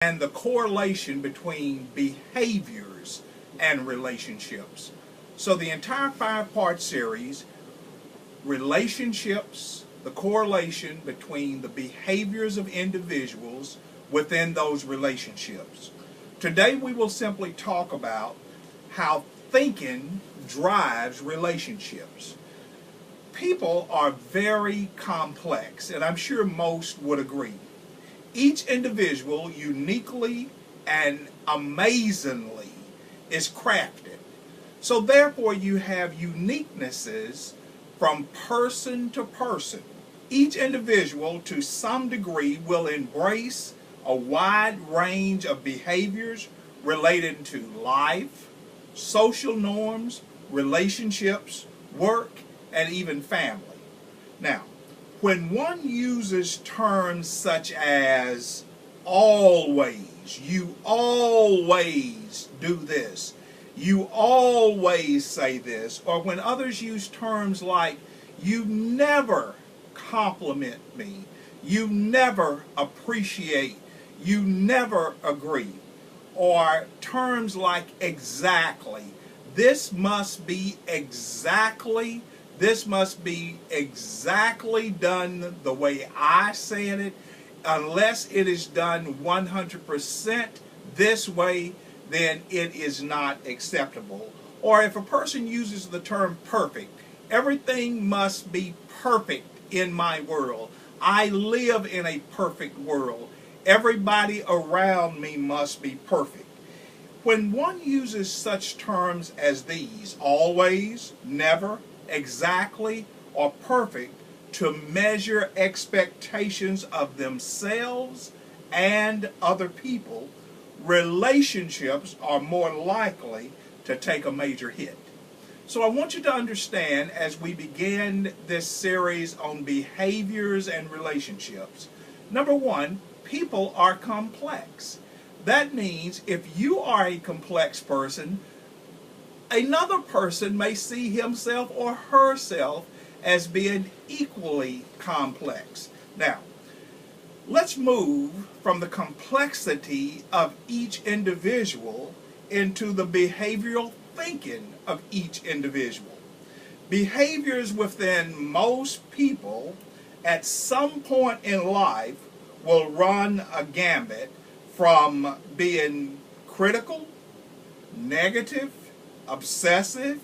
and the correlation between behaviors and relationships. So the entire 5-part series, relationships, the correlation between the behaviors of individuals within those relationships. Today we will simply talk about how thinking drives relationships. People are very complex, and I'm sure most would agree. Each individual uniquely and amazingly is crafted. So therefore you have uniquenesses from person to person. Each individual to some degree will embrace a wide range of behaviors related to life, social norms, relationships, work, and even family. Now, when one uses terms such as always, you always do this, you always say this, or when others use terms like you never compliment me, you never appreciate, you never agree, or terms like exactly, this must be exactly, this must be exactly done the way I said it. Unless it is done 100% this way, then it is not acceptable. Or if a person uses the term perfect, everything must be perfect in my world. I live in a perfect world. Everybody around me must be perfect. When one uses such terms as these, always, never, exactly, or perfect, to measure expectations of themselves and other people, relationships are more likely to take a major hit. So I want you to understand, as we begin this series on behaviors and relationships, number one, people are complex. That means if you are a complex person, another person may see himself or herself as being equally complex. Now, let's move from the complexity of each individual into the behavioral thinking of each individual. Behaviors within most people at some point in life will run a gambit from being critical, negative, obsessive,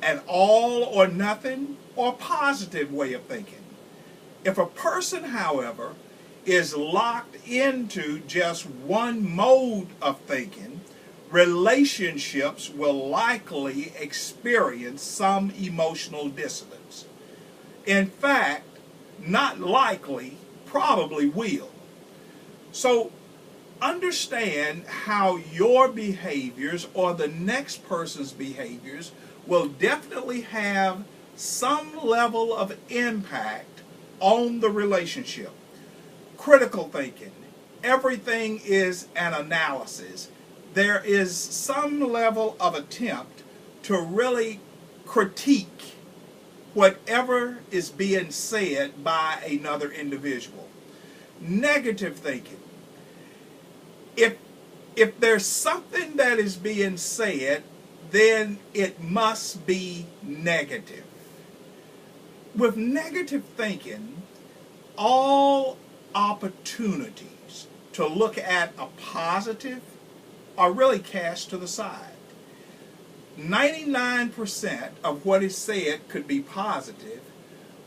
an all or nothing, or positive way of thinking. If a person, however, is locked into just one mode of thinking, relationships will likely experience some emotional dissonance. In fact, not likely, probably will. So understand how your behaviors or the next person's behaviors will definitely have some level of impact on the relationship. Critical thinking. Everything is an analysis. There is some level of attempt to really critique whatever is being said by another individual. Negative thinking. If there's something that is being said, then it must be negative. With negative thinking, all opportunities to look at a positive are really cast to the side. 99% of what is said could be positive,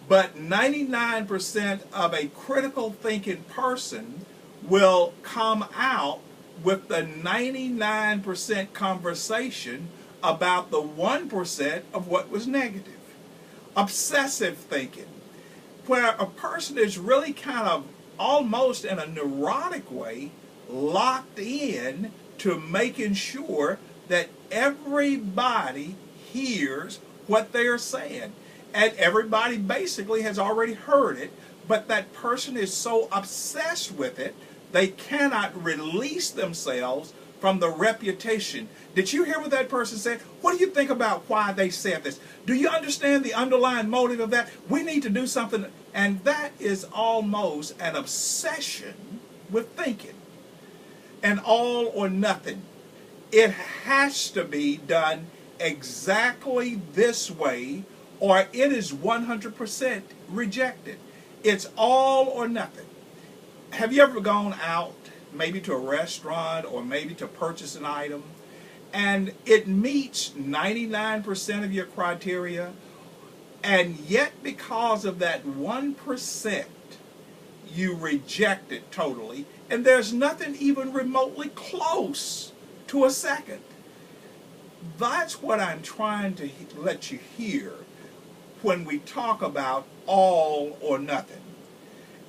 but 99% of a critical thinking person will come out with the 99% conversation about the 1% of what was negative. Obsessive thinking, where a person is really kind of almost in a neurotic way locked in to making sure that everybody hears what they're saying. And everybody basically has already heard it, but that person is so obsessed with it, they cannot release themselves from the reputation. Did you hear what that person said? What do you think about why they said this? Do you understand the underlying motive of that? We need to do something. And that is almost an obsession with thinking. an all or nothing. It has to be done exactly this way, or it is 100% rejected. It's all or nothing. Have you ever gone out, maybe to a restaurant or maybe to purchase an item, and it meets 99% of your criteria, and yet because of that 1%, you reject it totally, and there's nothing even remotely close to a second? That's what I'm trying to let you hear when we talk about all or nothing.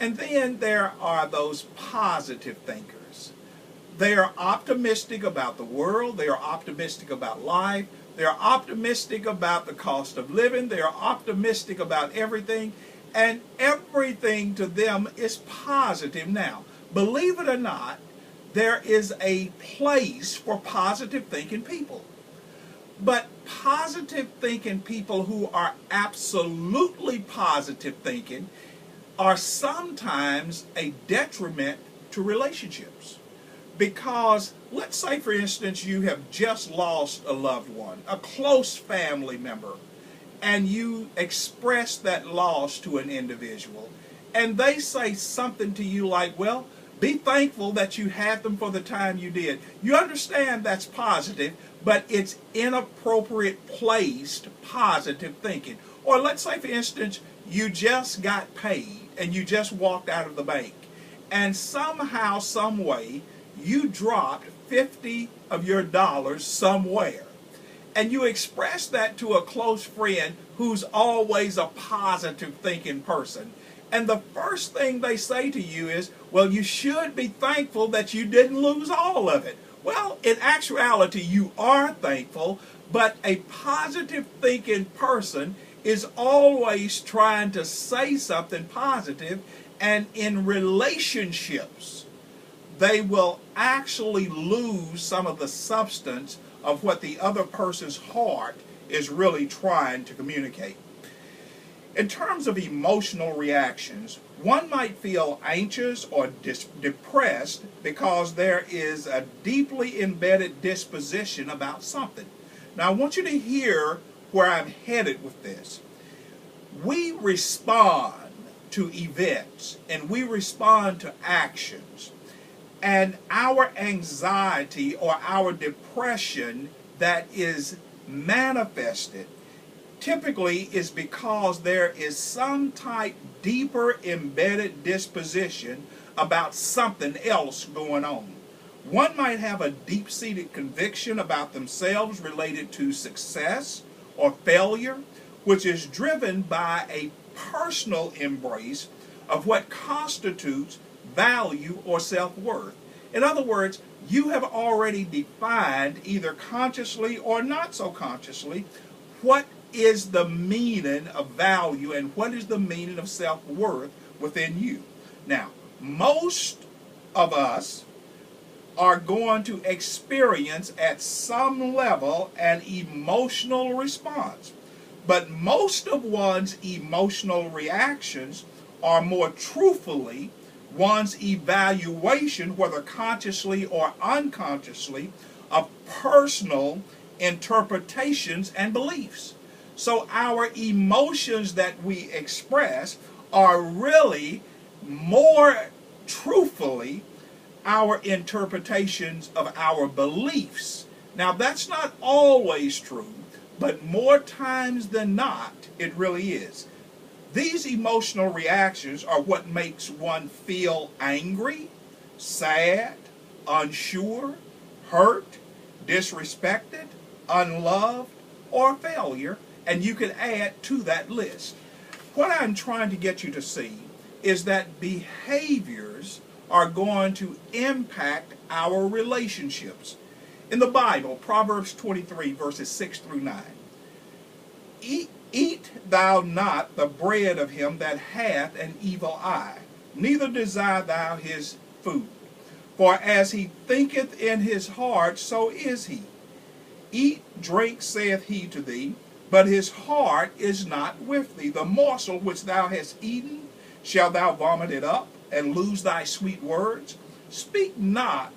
And then there are those positive thinkers. They are optimistic about the world. They are optimistic about life. They are optimistic about the cost of living. They are optimistic about everything. And everything to them is positive. Now, believe it or not, there is a place for positive thinking people. But positive thinking people who are absolutely positive thinking are sometimes a detriment to relationships. Because let's say, for instance, you have just lost a loved one, a close family member, and you express that loss to an individual, and they say something to you like, well, be thankful that you had them for the time you did. You understand that's positive, but it's inappropriate placed positive thinking. Or let's say, for instance, you just got paid and you just walked out of the bank, and somehow, some way, you dropped 50 of your dollars somewhere. And you express that to a close friend who's always a positive thinking person. And the first thing they say to you is, well, you should be thankful that you didn't lose all of it. Well, in actuality, you are thankful, but a positive thinking person is always trying to say something positive, and in relationships, they will actually lose some of the substance of what the other person's heart is really trying to communicate. In terms of emotional reactions, one might feel anxious or depressed because there is a deeply embedded disposition about something. Now, I want you to hear where I'm headed with this. We respond to events and we respond to actions, and our anxiety or our depression that is manifested typically is because there is some type deeper embedded disposition about something else going on. One might have a deep-seated conviction about themselves related to success or failure, which is driven by a personal embrace of what constitutes value or self-worth. In other words, you have already defined, either consciously or not so consciously, what is the meaning of value and what is the meaning of self-worth within you. Now, most of us are going to experience at some level an emotional response, but most of one's emotional reactions are more truthfully one's evaluation, whether consciously or unconsciously, of personal interpretations and beliefs. So our emotions that we express are really more truthfully our interpretations of our beliefs. Now, that's not always true, but more times than not, it really is. These emotional reactions are what makes one feel angry, sad, unsure, hurt, disrespected, unloved, or failure, and you can add to that list. What I'm trying to get you to see is that behaviors are going to impact our relationships. In the Bible, Proverbs 23, verses 6 through 9, Eat thou not the bread of him that hath an evil eye, neither desire thou his food. For as he thinketh in his heart, so is he. Eat, drink, saith he to thee, but his heart is not with thee. The morsel which thou hast eaten, shalt thou vomit it up, and lose thy sweet words? Speak not